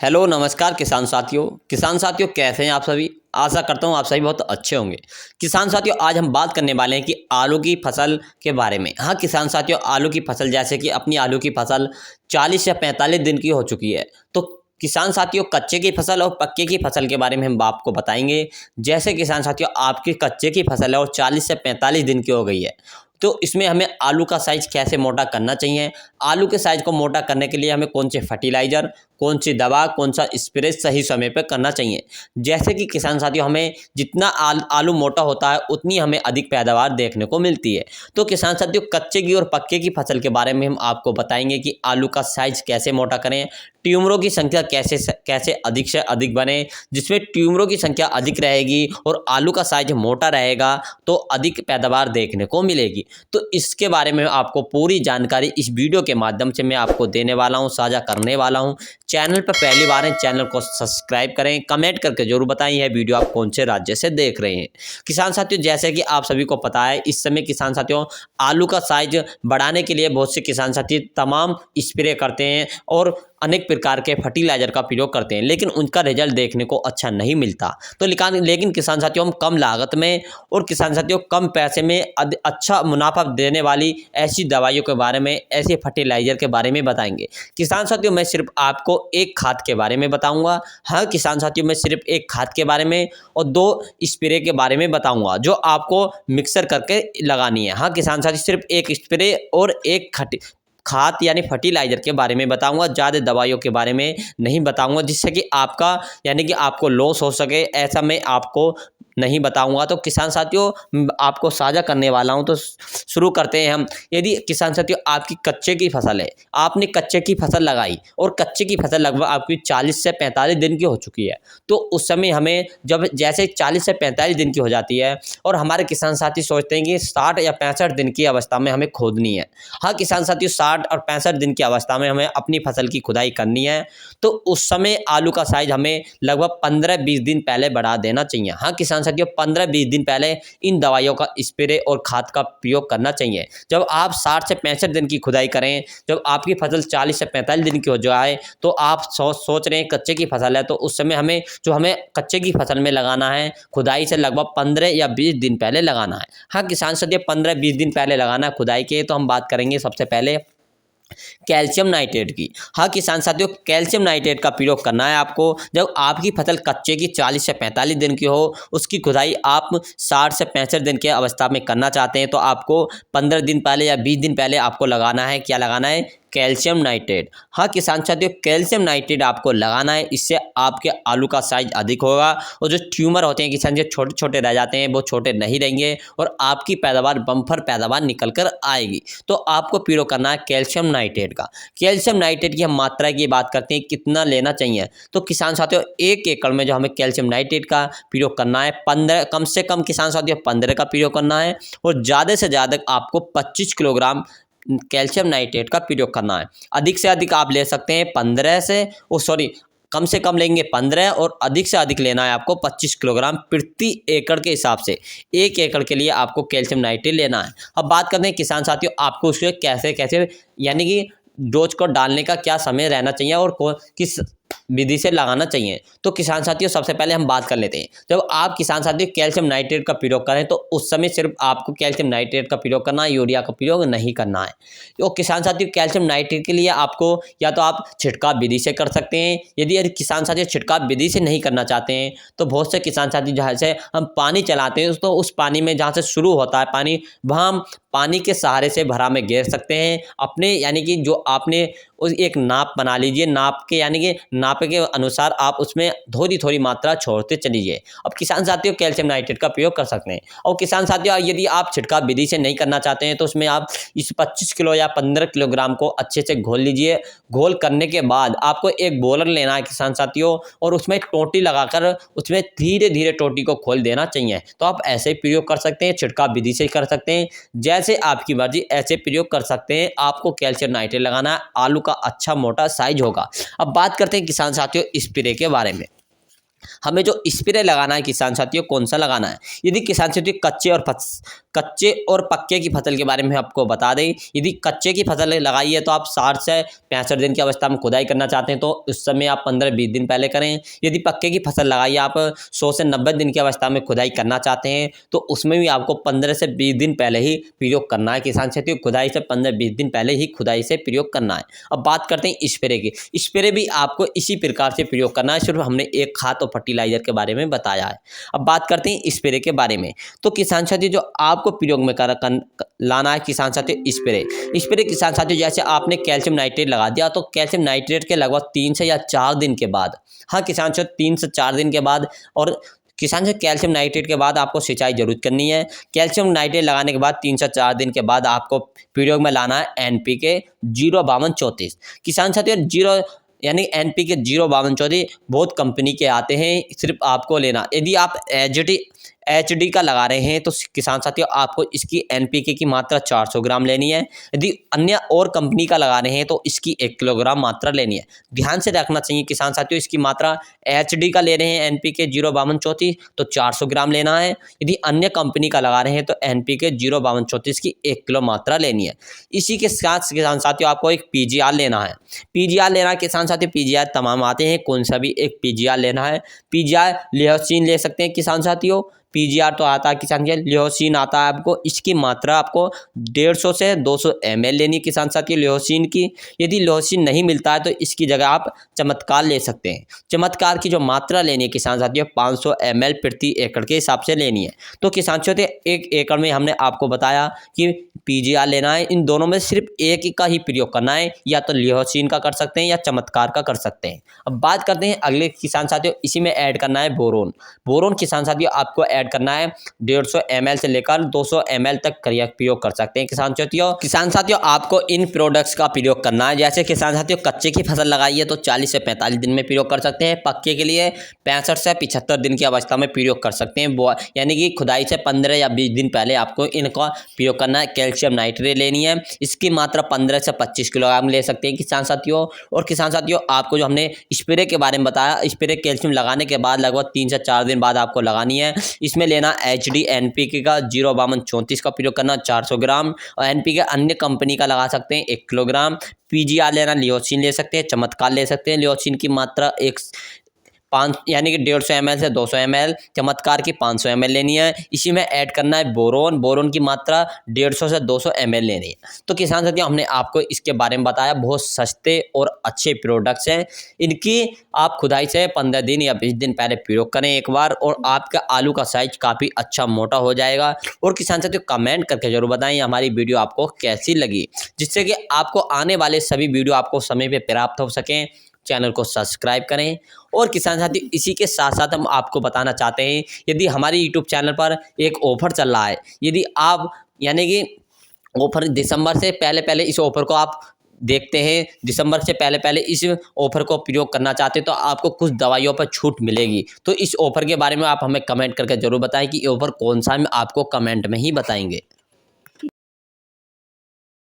Hello नमस्कार किसान साथियों कैसे हैं आप सभी। आशा करता हूं आप सभी बहुत अच्छे होंगे। किसान साथियों आज हम बात करने वाले हैं कि आलू की फसल के बारे में। हाँ किसान साथियों, आलू की फसल जैसे कि अपनी आलू की फसल 40 या 45 दिन की हो चुकी है। तो किसान साथियों कच्चे की फसल और पक्के की फसल के बारे में हम आपको बताएंगे। जैसे किसान साथियों आपकी कच्चे की फसल है और 40 से 45 दिन की हो गई है, तो इसमें हमें आलू का साइज़ कैसे मोटा करना चाहिए। आलू के साइज़ को मोटा करने के लिए हमें कौन से फर्टिलाइज़र, कौन सी दवा, कौन सा स्प्रे सही समय पे करना चाहिए। जैसे कि किसान साथियों हमें जितना आलू मोटा होता है उतनी हमें अधिक पैदावार देखने को मिलती है। तो किसान साथियों कच्चे की और पक्के की फसल के बारे में हम आपको बताएंगे कि आलू का साइज़ कैसे मोटा करें, ट्यूमरों की संख्या कैसे अधिक से अधिक बने। जिसमें ट्यूमरों की संख्या अधिक रहेगी और आलू का साइज मोटा रहेगा तो अधिक पैदावार देखने को मिलेगी। तो इसके बारे में आपको पूरी जानकारी इस वीडियो के माध्यम से मैं आपको देने वाला हूं, साझा करने वाला हूं। चैनल पर पहली बार है, चैनल को सब्सक्राइब करें, कमेंट करके जरूर बताएं यह वीडियो आप कौन से राज्य से देख रहे हैं। किसान साथियों जैसे कि आप सभी को पता है इस समय किसान साथियों आलू का साइज बढ़ाने के लिए बहुत से किसान साथी तमाम स्प्रे करते हैं और अनेक प्रकार के फर्टिलाइजर का प्रयोग करते हैं, लेकिन उनका रिजल्ट देखने को अच्छा नहीं मिलता। तो लेकिन किसान साथियों हम कम लागत में और किसान साथियों कम पैसे में अच्छा मुनाफा देने वाली ऐसी दवाइयों के बारे में, ऐसे फर्टिलाइजर के बारे में बताएंगे। किसान साथियों मैं सिर्फ आपको एक खाद के बारे में बताऊंगा। हाँ किसान साथियों मैं सिर्फ एक खाद के बारे में और 2 स्प्रे के बारे में बताऊंगा जो आपको मिक्सर करके लगानी है। हाँ किसान साथियों सिर्फ एक स्प्रे और एक खाद यानी फर्टिलाइजर के बारे में बताऊंगा, ज़्यादा दवाइयों के बारे में नहीं बताऊंगा, जिससे कि आपको लॉस हो सके ऐसा मैं आपको नहीं बताऊंगा। तो किसान साथियों आपको साझा करने वाला हूं, तो शुरू करते हैं हम। यदि किसान साथियों आपकी कच्चे की फसल है, आपने कच्चे की फसल लगाई और कच्चे की फसल लगभग आपकी 40 से 45 दिन की हो चुकी है, तो उस समय हमें जब जैसे 40 से 45 दिन की हो जाती है और हमारे किसान साथी सोचते हैं कि 60 या 65 दिन की अवस्था में हमें खोदनी है। हाँ किसान साथियों 60 और 65 दिन की अवस्था में हमें अपनी फसल की खुदाई करनी है, तो उस समय आलू का साइज हमें लगभग 15-20 दिन पहले बढ़ा देना चाहिए। हाँ किसान साथियों 15-20 दिन पहले इन दवाइयों का स्प्रे और खाद का प्रयोग करना चाहिए। जब आप 60 से 65 दिन की खुदाई करें, जब आपकी फसल 40 से 45 दिन की हो जाए, तो आप सोच रहे हैं कच्चे की फसल है, तो उस समय हमें कच्चे की फसल में लगाना है खुदाई से लगभग 15 या 20 दिन पहले लगाना है। हाँ किसान साथियों 15-20 दिन पहले लगाना है खुदाई के। तो हम बात करेंगे सबसे पहले कैल्शियम नाइट्रेट की। हाँ किसान साथियों कैल्शियम नाइट्रेट का प्रयोग करना है आपको जब आपकी फसल कच्चे की 40 से 45 दिन की हो। उसकी खुदाई आप 60 से 65 दिन के अवस्था में करना चाहते हैं, तो आपको 15 दिन पहले या 20 दिन पहले आपको लगाना है। क्या लगाना है? Calcium nitrate. हाँ किसान साथियों कैल्शियम नाइट्रेट आपको लगाना है, इससे आपके आलू का साइज अधिक होगा और जो ट्यूमर होते हैं किसान जो छोटे छोटे रह जाते हैं वो छोटे नहीं रहेंगे और आपकी पैदावार बम्पर पैदावार निकल कर आएगी। तो आपको प्रयोग करना है कैल्शियम नाइट्रेट का। कैल्शियम नाइट्रेट की हम मात्रा की बात करते हैं कितना लेना चाहिए, तो किसान साथियों 1 एकड़ में जो हमें कैल्शियम नाइट्रेट का प्रयोग करना है 15 कम से कम किसान साथियों 15 का प्रयोग करना है और ज़्यादा से ज़्यादा आपको 25 किलोग्राम कैल्शियम नाइट्रेट का प्रयोग करना है। अधिक से अधिक आप ले सकते हैं 15 से कम से कम लेंगे 15 और अधिक से अधिक लेना है आपको 25 किलोग्राम प्रति एकड़ के हिसाब से। 1 एकड़ के लिए आपको कैल्शियम नाइट्रेट लेना है। अब बात करते हैं किसान साथियों आपको उसके कैसे कैसे यानी कि डोज को डालने का क्या समय रहना चाहिए और किस विधि से लगाना चाहिए। तो किसान साथियों सबसे पहले हम बात कर लेते हैं। जब आप किसान साथियों कैल्शियम नाइट्रेट का प्रयोग करें तो उस समय सिर्फ आपको कैल्शियम नाइट्रेट का प्रयोग करना है, यूरिया का प्रयोग नहीं करना है। तो किसान साथियों कैल्शियम नाइट्रेट के लिए आपको या तो आप छिड़काव विधि से कर सकते हैं। यदि किसान साथियों छिड़काव विधि से नहीं करना चाहते हैं तो बहुत से किसान साथी जहाँ से हम पानी चलाते हैं तो उस पानी में जहाँ से शुरू होता है पानी, वहाँ हम पानी के सहारे से भरा में घेर सकते हैं अपने यानी कि जो आपने उस एक नाप बना लीजिए। नाप के अनुसार आप उसमें थोड़ी थोड़ी मात्रा छोड़ते चलिए। अब किसान साथियों कैल्शियम नाइट्रेट का प्रयोग कर सकते हैं। और किसान साथियों यदि आप छिड़काव विधि से नहीं करना चाहते हैं तो उसमें आप इस 25 किलो या 15 किलोग्राम को अच्छे से घोल लीजिए। घोल करने के बाद आपको एक बोलर लेना है किसान साथियों और उसमें टोंटी लगाकर उसमें धीरे धीरे टोंटी को खोल देना चाहिए। तो आप ऐसे प्रयोग कर सकते हैं, छिड़काव विधि से कर सकते हैं, जैसे आपकी मर्जी ऐसे प्रयोग कर सकते हैं। आपको कैल्शियम नाइट्रेट लगाना है, आलू का अच्छा मोटा साइज होगा। अब बात करते हैं किसान साथियों स्प्रे के बारे में। हमें जो स्प्रे लगाना है किसान साथियों कौन सा लगाना है। यदि किसान साथियों कच्चे और पक्के की फसल के बारे में आपको बता दें। यदि कच्चे की फसल लगाई है तो आप 60 से 65 दिन की अवस्था में खुदाई करना चाहते हैं तो उस समय आप 15-20 दिन पहले करें। यदि पक्के की फसल लगाई आप 100 से 90 दिन की अवस्था में खुदाई करना चाहते हैं तो उसमें भी आपको 15 से 20 दिन पहले ही प्रयोग करना है। किसान साथियों, खुदाई से 15-20 दिन पहले ही खुदाई से प्रयोग करना है। अब बात करते हैं स्प्रे की। स्प्रे भी आपको इसी प्रकार से प्रयोग करना है, सिर्फ हमने एक खाद और फर्टिलाइजर के बारे में बताया है। अब बात करते हैं स्प्रे के बारे में। तो किसान साथियों, जो आपको प्रयोग में लाना है किसान साथियों स्प्रे किसान साथियों, जैसे आपने कैल्शियम नाइट्रेट लगा दिया तो कैल्शियम नाइट्रेट के लगभग 3 से या 4 दिन के बाद, हाँ किसान साथियों 3 से 4 दिन के बाद, और किसान से कैल्शियम नाइट्रेट के बाद आपको सिंचाई जरूर करनी है। कैल्शियम नाइट्रेट लगाने के बाद 3 से 4 दिन के बाद आपको प्रयोग में लाना है NPK 05234। किसान साथियों, यानी NPK 05234 बहुत कंपनी के आते हैं, सिर्फ आपको लेना। यदि आप HD का लगा रहे हैं तो किसान साथियों आपको इसकी NPK की मात्रा 400 ग्राम लेनी है। यदि अन्य और कंपनी का लगा रहे हैं तो इसकी 1 किलोग्राम मात्रा लेनी है। ध्यान से रखना चाहिए किसान साथियों, इसकी मात्रा HD का ले रहे हैं NPK 05234 तो 400 ग्राम लेना है। यदि अन्य कंपनी का लगा रहे हैं तो NPK 05234 की 1 किलो मात्रा लेनी है। इसी के साथ किसान साथियों आपको एक PGR लेना है। PGR लेना है किसान साथियों, PGR तमाम आते हैं, कौन सा भी एक PGR लेना है। PGR लियोसिन ले सकते हैं किसान साथियों। PGR तो आता है किसान के, लियोसिन आता है आपको। इसकी मात्रा आपको 150 से 200 ml लेनी है किसान साथियों लियोसिन की। यदि लियोसिन नहीं मिलता है तो इसकी जगह आप चमत्कार ले सकते हैं। चमत्कार की जो मात्रा लेनी है किसान साथियों 500 ml प्रति एकड़ के हिसाब से लेनी है। तो किसान साथियों 1 एकड़ में हमने आपको बताया कि PGR लेना है। इन दोनों में सिर्फ एक ही का ही प्रयोग करना है, या तो लियोसिन का कर सकते हैं या चमत्कार का कर सकते हैं। अब बात करते हैं अगले किसान साथियों, इसी में ऐड करना है बोरोन। बोरोन किसान साथियों आपको ऐड करना है 150 ml से लेकर 200 ml तक प्रयोग कर सकते हैं किसान साथियों आपको इन प्रोडक्ट्स का प्रयोग करना है। जैसे किसान साथियों कच्चे की फसल लगाई है तो 40 से 45 दिन में प्रयोग कर सकते हैं। पक्के के लिए 65 से 75 दिन की अवस्था में प्रयोग कर सकते हैं, यानी कि खुदाई से 15 या 20 दिन पहले आपको इनका प्रयोग करना है। कैल्शियम नाइट्रेट लेनी है, इसकी मात्रा 15 से 25 किलोग्राम ले सकते हैं किसान साथियों। और किसान साथियों आपको जो हमने स्प्रे के बारे में बताया, स्प्रे कैल्शियम लगाने के बाद लगभग 3 से 4 दिन बाद आपको लगानी है। इसमें लेना HD NPK का 05234 का प्रयोग करना 400 ग्राम, और NPK अन्य कंपनी का लगा सकते हैं 1 किलोग्राम। PGR लेना, लियोसिन ले सकते हैं, चमत्कार ले सकते हैं। लियोसिन की मात्रा 5 यानी कि 150 ml से 200 ml, चमत्कार की 500 ml लेनी है। इसी में ऐड करना है बोरोन। बोरोन की मात्रा 150 से 200 ml लेनी है। तो किसान साथियों हमने आपको इसके बारे में बताया, बहुत सस्ते और अच्छे प्रोडक्ट्स हैं। इनकी आप खुदाई से 15 दिन या 20 दिन पहले प्रयोग करें एक बार, और आपका आलू का साइज काफ़ी अच्छा मोटा हो जाएगा। और किसान साथियों कमेंट करके जरूर बताएं हमारी वीडियो आपको कैसी लगी, जिससे कि आपको आने वाले सभी वीडियो आपको समय पर प्राप्त हो सकें। चैनल को सब्सक्राइब करें। और किसान साथी इसी के साथ साथ हम आपको बताना चाहते हैं, यदि हमारी यूट्यूब चैनल पर एक ऑफ़र चल रहा है, यदि आप यानी कि ऑफ़र दिसंबर से पहले इस ऑफ़र को आप देखते हैं, दिसंबर से पहले इस ऑफ़र को प्रयोग करना चाहते हैं तो आपको कुछ दवाइयों पर छूट मिलेगी। तो इस ऑफ़र के बारे में आप हमें कमेंट करके ज़रूर बताएं कि ये ऑफ़र कौन सा है, हम आपको कमेंट में ही बताएंगे।